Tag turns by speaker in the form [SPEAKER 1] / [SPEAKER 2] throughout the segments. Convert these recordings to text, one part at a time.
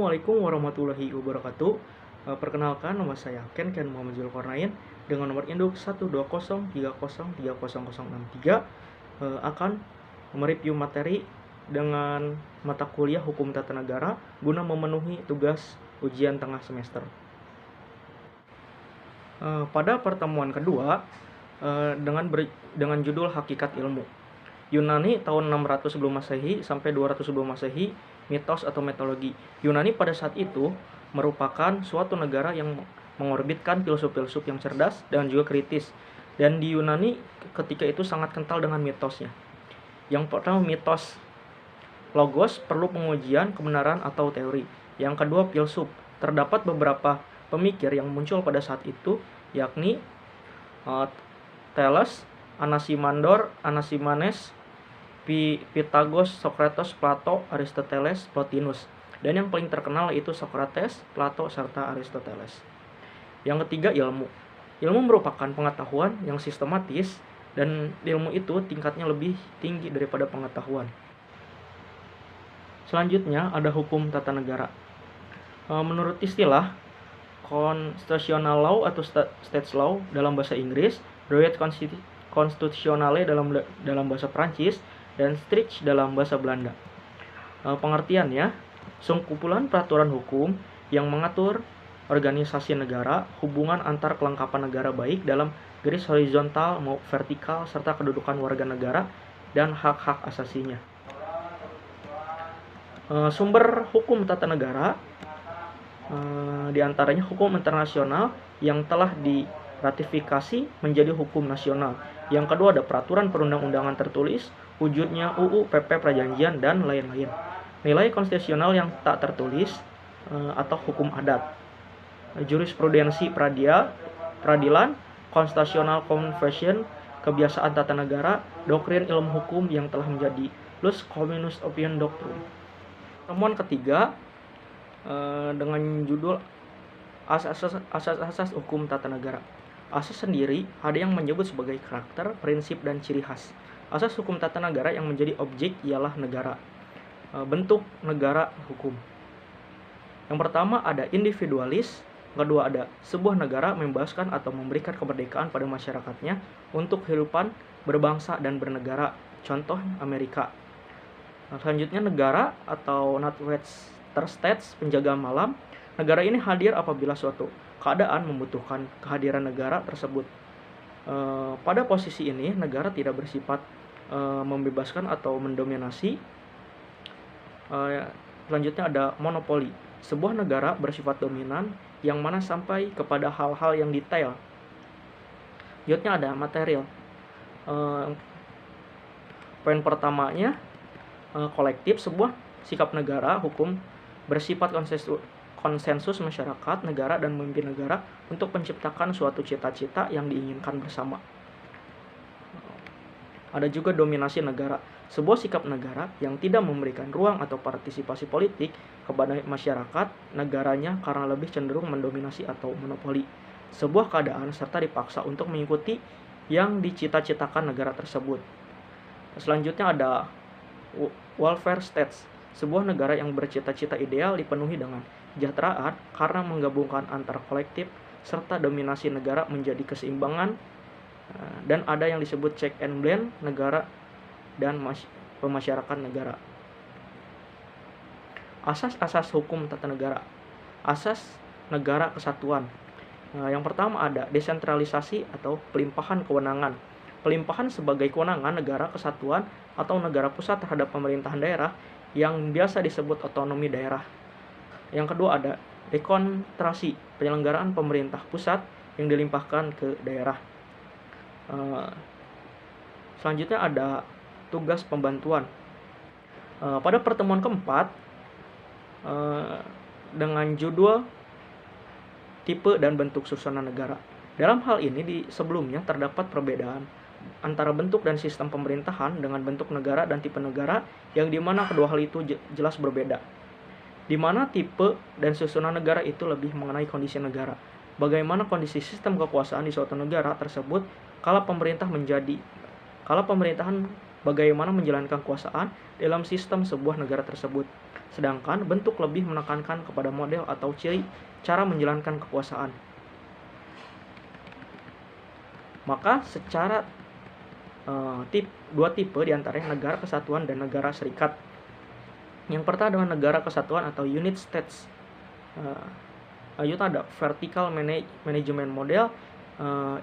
[SPEAKER 1] Assalamualaikum warahmatullahi wabarakatuh. Perkenalkan, nama saya Ken Muhammad Zulkarnain dengan nomor induk 12030303063 akan mereview materi dengan mata kuliah Hukum Tata Negara guna memenuhi tugas ujian tengah semester. Pada pertemuan kedua dengan judul Hakikat Ilmu. Yunani tahun 600 sebelum Masehi sampai 200 sebelum Masehi, mitos atau mitologi. Yunani pada saat itu merupakan suatu negara yang mengorbitkan filsuf-filsuf yang cerdas dan juga kritis. Dan di Yunani ketika itu sangat kental dengan mitosnya. Yang pertama mitos logos, perlu pengujian kebenaran atau teori. Yang kedua filsuf, terdapat beberapa pemikir yang muncul pada saat itu, yakni Thales, Anaximandor, Anaximenes, Pythagoras, Socrates, Plato, Aristoteles, Plotinus. Dan yang paling terkenal itu Socrates, Plato, serta Aristoteles. Yang ketiga ilmu. Ilmu merupakan pengetahuan yang sistematis dan ilmu itu tingkatnya lebih tinggi daripada pengetahuan. Selanjutnya ada hukum tata negara. Menurut istilah constitutional law atau state law dalam bahasa Inggris, droit constitutionnel dalam bahasa Prancis, dan strict dalam bahasa Belanda. Pengertiannya, sekumpulan peraturan hukum yang mengatur organisasi negara, hubungan antar kelengkapan negara baik dalam garis horizontal maupun vertikal, serta kedudukan warga negara dan hak-hak asasinya. Sumber hukum tata negara diantaranya hukum internasional yang telah diratifikasi menjadi hukum nasional. Yang kedua ada peraturan perundang-undangan tertulis, wujudnya UU, PP, Perjanjian, dan lain-lain. Nilai konstitusional yang tak tertulis atau hukum adat. Jurisprudensi peradilan, constitutional convention, kebiasaan tata negara, doktrin ilmu hukum yang telah menjadi plus communist opinion doctrine. Temuan ketiga dengan judul asas-asas hukum tata negara. Asas sendiri ada yang menyebut sebagai karakter, prinsip, dan ciri khas. Asas hukum tata negara yang menjadi objek ialah negara. Bentuk negara hukum. Yang pertama ada individualis, kedua ada sebuah negara membebaskan atau memberikan kemerdekaan pada masyarakatnya untuk kehidupan berbangsa dan bernegara. Contoh Amerika. Selanjutnya negara atau Northwestern States, penjaga malam. Negara ini hadir apabila suatu keadaan membutuhkan kehadiran negara tersebut. Pada posisi ini negara tidak bersifat membebaskan atau mendominasi. Selanjutnya ada monopoli. Sebuah negara bersifat dominan yang mana sampai kepada hal-hal yang detail. Selanjutnya ada material. Poin pertamanya kolektif, sebuah sikap negara hukum bersifat konsensus masyarakat, negara, dan pemimpin negara untuk menciptakan suatu cita-cita yang diinginkan bersama. Ada juga dominasi negara, sebuah sikap negara yang tidak memberikan ruang atau partisipasi politik kepada masyarakat negaranya karena lebih cenderung mendominasi atau monopoli sebuah keadaan serta dipaksa untuk mengikuti yang dicita-citakan negara tersebut. Selanjutnya ada welfare states, sebuah negara yang bercita-cita ideal dipenuhi dengan kesejahteraan karena menggabungkan antar kolektif serta dominasi negara menjadi keseimbangan, dan ada yang disebut check and balance negara dan pemasyarakatan negara. Asas-asas hukum tata negara. Asas negara kesatuan. Yang pertama ada desentralisasi atau pelimpahan kewenangan. Pelimpahan sebagai kewenangan negara kesatuan atau negara pusat terhadap pemerintahan daerah yang biasa disebut otonomi daerah. Yang kedua ada dekonsentrasi, penyelenggaraan pemerintah pusat yang dilimpahkan ke daerah. Selanjutnya ada tugas pembantuan. Pada pertemuan keempat dengan judul tipe dan bentuk susunan negara. Dalam hal ini di sebelumnya terdapat perbedaan antara bentuk dan sistem pemerintahan dengan bentuk negara dan tipe negara, yang dimana kedua hal itu jelas berbeda. Di mana tipe dan susunan negara itu lebih mengenai kondisi negara. Bagaimana kondisi sistem kekuasaan di suatu negara tersebut kala pemerintahan bagaimana menjalankan kekuasaan dalam sistem sebuah negara tersebut. Sedangkan bentuk lebih menekankan kepada model atau ciri cara menjalankan kekuasaan. Maka secara dua tipe diantaranya negara kesatuan dan negara serikat. Yang pertama adalah negara kesatuan atau unit states. Itu ada vertical management model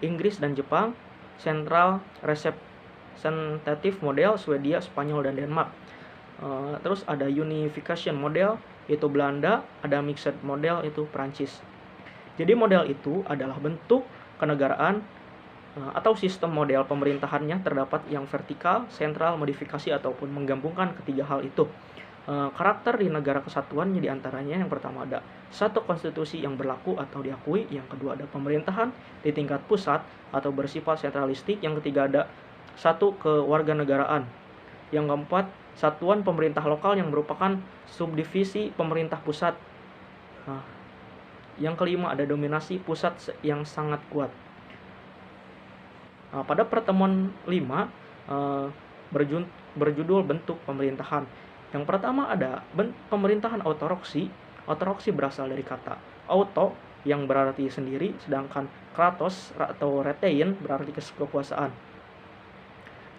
[SPEAKER 1] Inggris dan Jepang, central representative model Swedia, Spanyol, dan Denmark. Terus ada unification model yaitu Belanda, ada mixed model itu Prancis. Jadi model itu adalah bentuk kenegaraan atau sistem model pemerintahannya terdapat yang vertikal, sentral, modifikasi, ataupun menggabungkan ketiga hal itu. Karakter di negara kesatuannya diantaranya yang pertama ada satu konstitusi yang berlaku atau diakui, yang kedua ada pemerintahan di tingkat pusat atau bersifat sentralistik, yang ketiga ada satu kewarganegaraan, yang keempat satuan pemerintah lokal yang merupakan subdivisi pemerintah pusat, yang kelima ada dominasi pusat yang sangat kuat. Pada pertemuan 5 berjudul bentuk pemerintahan. Yang pertama ada pemerintahan autoroksi. Autoroksi berasal dari kata auto yang berarti sendiri, sedangkan kratos atau retein berarti kekuasaan.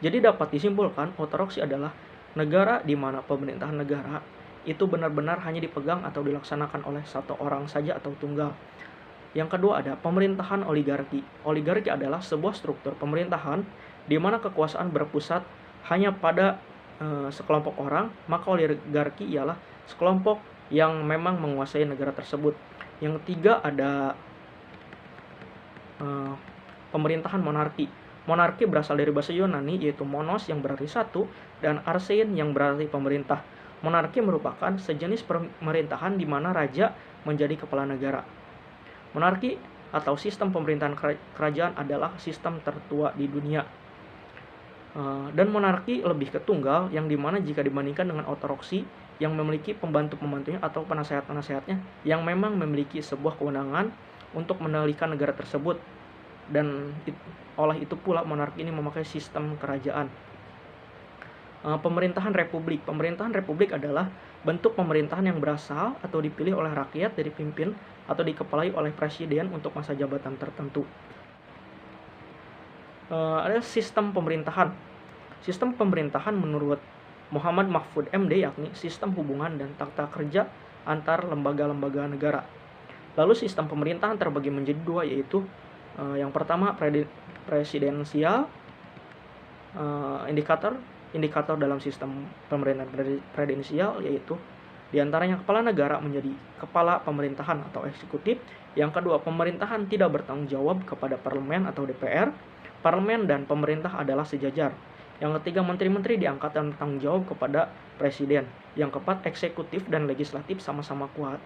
[SPEAKER 1] Jadi dapat disimpulkan autoroksi adalah negara di mana pemerintahan negara itu benar-benar hanya dipegang atau dilaksanakan oleh satu orang saja atau tunggal. Yang kedua ada pemerintahan oligarki. Oligarki adalah sebuah struktur pemerintahan di mana kekuasaan berpusat hanya pada sekelompok orang, maka oligarki ialah sekelompok yang memang menguasai negara tersebut. Yang ketiga ada pemerintahan monarki. Monarki berasal dari bahasa Yunani yaitu monos yang berarti satu dan arsein yang berarti pemerintah. Monarki merupakan sejenis pemerintahan di mana raja menjadi kepala negara. Monarki atau sistem pemerintahan kerajaan adalah sistem tertua di dunia. Dan monarki lebih ke tunggal, yang dimana jika dibandingkan dengan autoroksi yang memiliki pembantu-pembantunya atau penasehat-penasehatnya yang memang memiliki sebuah kewenangan untuk mengendalikan negara tersebut. Dan oleh itu pula monarki ini memakai sistem kerajaan. Pemerintahan republik. Pemerintahan republik adalah bentuk pemerintahan yang berasal atau dipilih oleh rakyat dari pimpin atau dikepalai oleh presiden untuk masa jabatan tertentu. Ada sistem pemerintahan. Sistem pemerintahan menurut Muhammad Mahfud MD yakni sistem hubungan dan tata kerja antar lembaga-lembaga negara. Lalu sistem pemerintahan terbagi menjadi dua, yaitu yang pertama presidensial, indikator dalam sistem pemerintahan presidensial yaitu diantaranya kepala negara menjadi kepala pemerintahan atau eksekutif. Yang kedua, pemerintahan tidak bertanggung jawab kepada parlemen atau DPR. Parlemen dan pemerintah adalah sejajar. Yang ketiga, menteri-menteri diangkat dan bertanggung jawab kepada presiden. Yang keempat, eksekutif dan legislatif sama-sama kuat.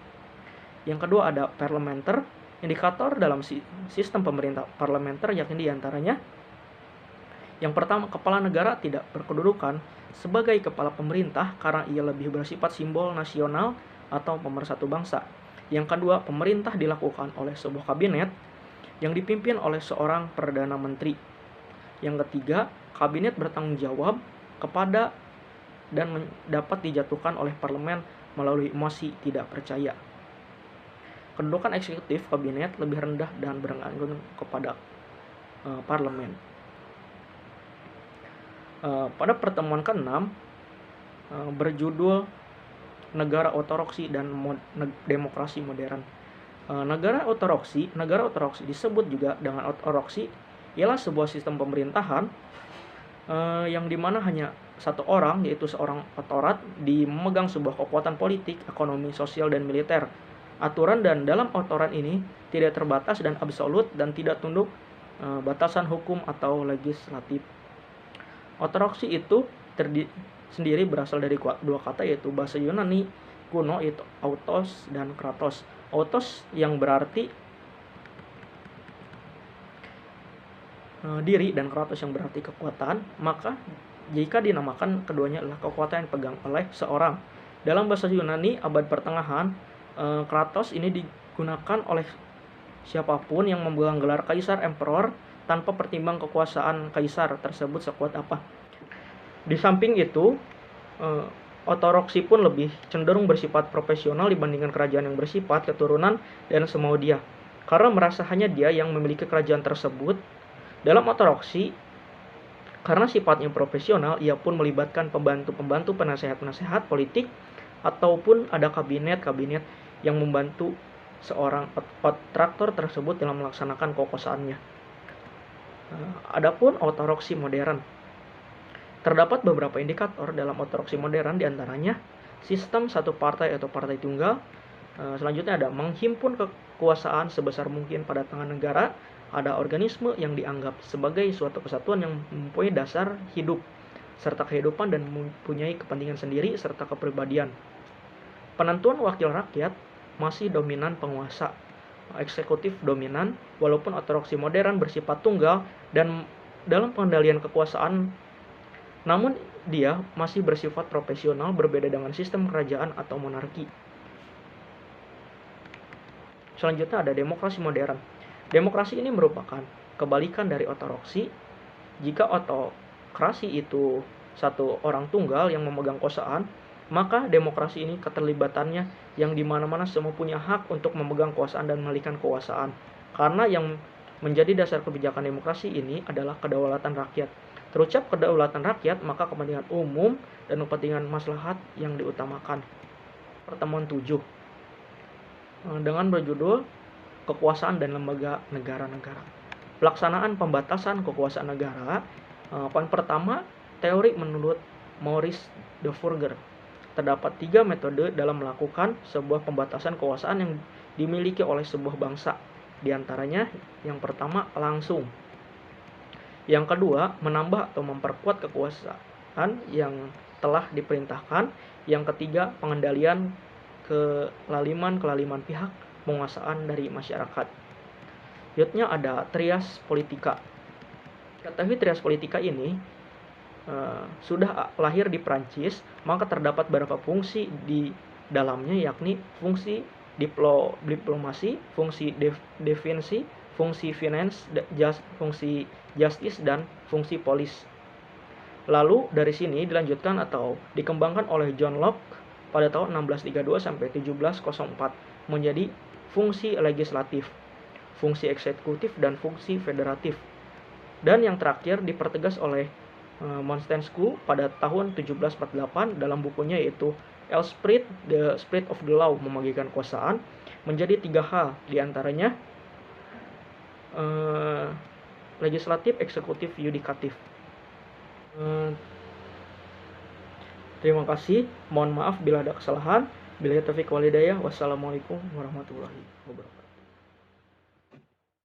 [SPEAKER 1] Yang kedua ada parlementer. Indikator dalam sistem pemerintah parlementer yakni diantaranya yang pertama, kepala negara tidak berkedudukan sebagai kepala pemerintah karena ia lebih bersifat simbol nasional atau pemersatu bangsa. Yang kedua, pemerintah dilakukan oleh sebuah kabinet yang dipimpin oleh seorang perdana menteri. Yang ketiga, kabinet bertanggung jawab kepada dan dapat dijatuhkan oleh parlemen melalui mosi tidak percaya. Kedudukan eksekutif kabinet lebih rendah dan bergantung kepada parlemen. Pada pertemuan ke-6 berjudul negara otoroksi dan demokrasi modern. Negara otoroksi disebut juga dengan otoroksi ialah sebuah sistem pemerintahan yang dimana hanya satu orang, yaitu seorang otorat, memegang sebuah kekuatan politik, ekonomi, sosial, dan militer. Aturan dan dalam otorat ini tidak terbatas dan absolut dan tidak tunduk batasan hukum atau legislatif. Otoroksi itu sendiri berasal dari dua kata, yaitu bahasa Yunani kuno yaitu autos dan kratos. Autos yang berarti diri dan kratos yang berarti kekuatan. Maka jika dinamakan keduanya adalah kekuatan yang dipegang oleh seorang. Dalam bahasa Yunani abad pertengahan, kratos ini digunakan oleh siapapun yang memegang gelar kaisar emperor tanpa pertimbang kekuasaan kaisar tersebut sekuat apa. Di samping itu, otoroksi pun lebih cenderung bersifat profesional dibandingkan kerajaan yang bersifat keturunan dan semau dia. Karena merasa hanya dia yang memiliki kerajaan tersebut, dalam otoroksi, karena sifatnya profesional, ia pun melibatkan pembantu-pembantu penasehat-penasehat politik ataupun ada kabinet-kabinet yang membantu seorang otraktor tersebut dalam melaksanakan kekuasaannya. Adapun otoroksi modern, terdapat beberapa indikator dalam otoroksi modern, diantaranya sistem satu partai atau partai tunggal. Selanjutnya ada menghimpun kekuasaan sebesar mungkin pada tangan negara. Ada organisme yang dianggap sebagai suatu kesatuan yang mempunyai dasar hidup serta kehidupan dan mempunyai kepentingan sendiri serta kepribadian. Penentuan wakil rakyat masih dominan penguasa, eksekutif dominan, walaupun otoroksi modern bersifat tunggal dan dalam pengendalian kekuasaan, namun dia masih bersifat profesional, berbeda dengan sistem kerajaan atau monarki. Selanjutnya ada demokrasi modern. Demokrasi ini merupakan kebalikan dari otoroksi. Jika otokrasi itu satu orang tunggal yang memegang kekuasaan, maka demokrasi ini keterlibatannya yang dimana-mana semua punya hak untuk memegang kekuasaan dan mengalihkan kekuasaan. Karena yang menjadi dasar kebijakan demokrasi ini adalah kedaulatan rakyat. Terucap kedaulatan rakyat, maka kepentingan umum dan kepentingan maslahat yang diutamakan. Pertemuan 7 dengan berjudul Kekuasaan dan Lembaga Negara-Negara. Pelaksanaan pembatasan kekuasaan negara. Poin pertama, teori menurut Maurice Dufourger. Terdapat 3 metode dalam melakukan sebuah pembatasan kekuasaan yang dimiliki oleh sebuah bangsa. Di antaranya, yang pertama, langsung. Yang kedua, menambah atau memperkuat kekuasaan yang telah diperintahkan. Yang ketiga, pengendalian kelaliman pihak penguasaan dari masyarakat. Selanjutnya ada trias politika. Ketahui trias politika ini sudah lahir di Prancis, maka terdapat beberapa fungsi di dalamnya, yakni fungsi diplomasi, fungsi defensi, fungsi finance, fungsi justice, dan fungsi polis. Lalu dari sini dilanjutkan atau dikembangkan oleh John Locke pada tahun 1632 sampai 1704 menjadi fungsi legislatif, fungsi eksekutif, dan fungsi federatif. Dan yang terakhir dipertegas oleh Montesquieu pada tahun 1748 dalam bukunya, yaitu L'Esprit, The Spirit of the Law, membagikan kekuasaan menjadi 3 hal, diantaranya legislatif, eksekutif, yudikatif. Terima kasih, mohon maaf bila ada kesalahan. Billahi taufiq wal hidayah. Wassalamualaikum warahmatullahi wabarakatuh.